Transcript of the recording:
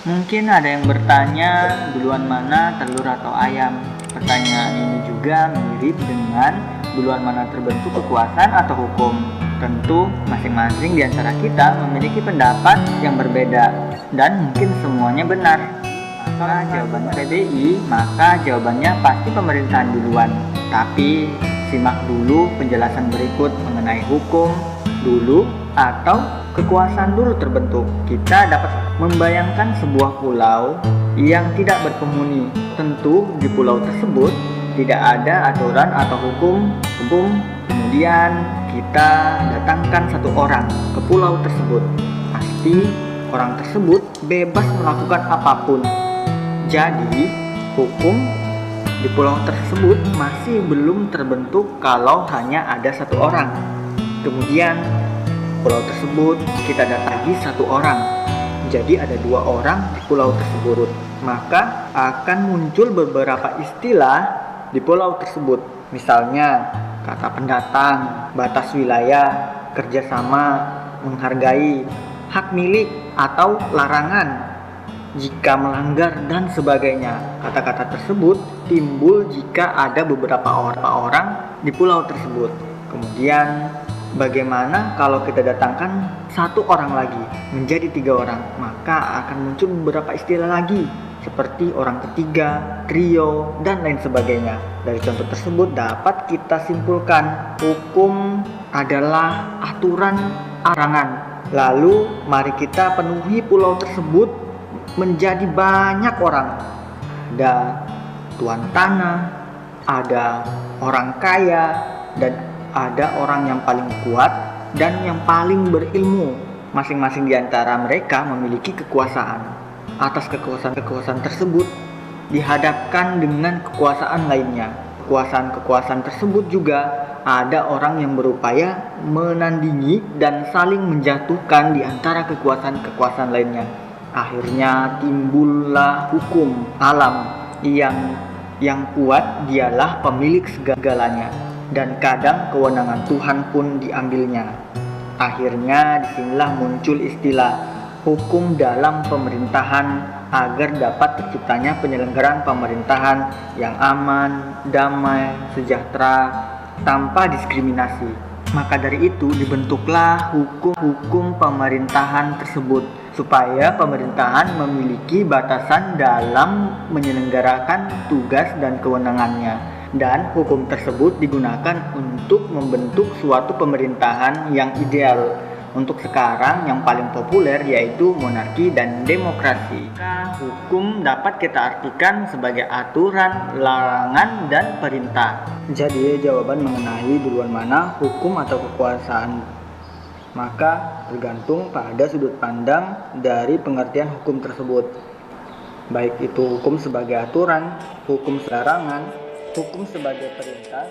Mungkin ada yang bertanya, duluan mana telur atau ayam? Pertanyaan ini juga mirip dengan duluan mana terbentuk kekuasaan atau hukum. Tentu masing-masing di antara kita memiliki pendapat yang berbeda dan mungkin semuanya benar. Kalau jawabannya PBI, maka jawabannya pasti pemerintahan duluan. Tapi simak dulu penjelasan berikut mengenai hukum dulu atau kekuasaan dulu terbentuk. Kita dapat membayangkan sebuah pulau yang tidak berpenghuni. Tentu di pulau tersebut tidak ada aturan atau hukum. Kemudian kita datangkan satu orang ke pulau tersebut. Pasti orang tersebut bebas melakukan apapun. Jadi hukum di pulau tersebut masih belum terbentuk kalau hanya ada satu orang. Kemudian pulau tersebut kita datangi satu orang. Jadi ada dua orang di pulau tersebut. Maka akan muncul beberapa istilah di pulau tersebut. Misalnya kata pendatang, batas wilayah, kerjasama, menghargai, hak milik atau larangan jika melanggar dan sebagainya. Kata-kata tersebut timbul jika ada beberapa orang di pulau tersebut. Kemudian bagaimana kalau kita datangkan satu orang lagi menjadi 3 orang? Maka akan muncul beberapa istilah lagi seperti orang ketiga, trio, dan lain sebagainya. Dari contoh tersebut dapat kita simpulkan hukum adalah aturan larangan. Lalu mari kita penuhi pulau tersebut menjadi banyak orang. Ada tuan tanah, ada orang kaya, dan ada orang yang paling kuat dan yang paling berilmu. Masing-masing di antara mereka memiliki kekuasaan. Atas kekuasaan tersebut dihadapkan dengan kekuasaan lainnya. Kekuasaan tersebut juga ada orang yang berupaya menandingi dan saling menjatuhkan di antara kekuasaan lainnya. Akhirnya timbullah hukum alam yang kuat dialah pemilik segalanya, dan kadang kewenangan Tuhan pun diambilnya. Akhirnya disinilah muncul istilah hukum dalam pemerintahan agar dapat terciptanya penyelenggaraan pemerintahan yang aman, damai, sejahtera, tanpa diskriminasi. Maka dari itu dibentuklah hukum pemerintahan tersebut supaya pemerintahan memiliki batasan dalam menyelenggarakan tugas dan kewenangannya, dan hukum tersebut digunakan untuk membentuk suatu pemerintahan yang ideal. Untuk sekarang yang paling populer yaitu monarki dan demokrasi. Hukum dapat kita artikan sebagai aturan, larangan, dan perintah. Jadi jawaban mengenai duluan mana hukum atau kekuasaan, maka tergantung pada sudut pandang dari pengertian hukum tersebut. Baik itu hukum sebagai aturan, hukum sebagai larangan, hukum sebagai perintah,